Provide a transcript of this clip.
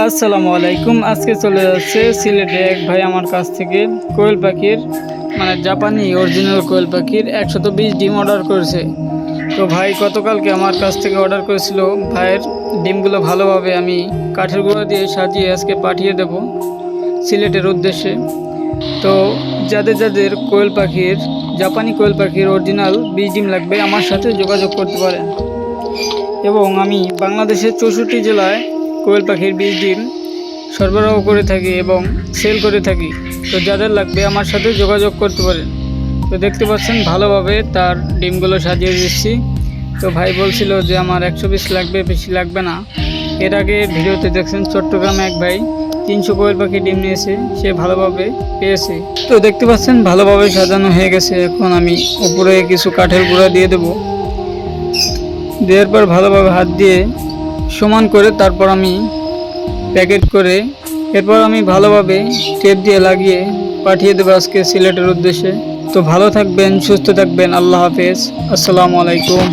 আসসালামু আলাইকুম। আজকে চলে যাচ্ছে সিলেটে এক ভাই আমার কাছ থেকে কোয়েল পাখির জাপানি অরিজিনাল কোয়েল পাখির 120 ডিম অর্ডার করেছে। তো ভাই গতকালকে আমার কাছ থেকে অর্ডার করেছিল। ভাইয়ের ডিমগুলো ভালোভাবে আমি কাঠের গুঁড়ো দিয়ে সাজিয়ে আজকে পাঠিয়ে দেব সিলেটের উদ্দেশ্যে। তো যাদের যাদের কোয়েল পাখির জাপানি কোয়েল পাখির অরিজিনাল 20 ডিম লাগবে আমার সাথে যোগাযোগ করতে পারেন। এবং আমি বাংলাদেশের 64 জেলায় কোয়েল পাখির 20 ডিম সরবরাহ করে থাকি এবং সেল করে থাকি। তো যাদের লাগবে আমার সাথে যোগাযোগ করতে পারেন। তো দেখতে পাচ্ছেন ভালোভাবে তার ডিমগুলো সাজিয়ে দিচ্ছি। তো ভাই বলছিল যে আমার 100 পিস লাগবে, বেশি লাগবে না। এর আগে ভিডিওতে দেখছেন চট্টগ্রামে এক ভাই 300 কোয়েল পাখি ডিম নিয়েছে, সে ভালোভাবে পেয়েছে। তো দেখতে পাচ্ছেন ভালোভাবে সাজানো হয়ে গেছে। এখন আমি উপরে কিছু কাঠের গুঁড়া দিয়ে দেবো। দেওয়ার পর ভালোভাবে হাত দিয়ে সমান করে তারপর আমি প্যাকেট করে এরপর আমি ভালোভাবে টেপ দিয়ে লাগিয়ে পাঠিয়ে দেবো আজকে সিলেটের উদ্দেশ্যে। তো ভালো থাকবেন, সুস্থ থাকবেন। আল্লাহ হাফেজ। আসসালামু আলাইকুম।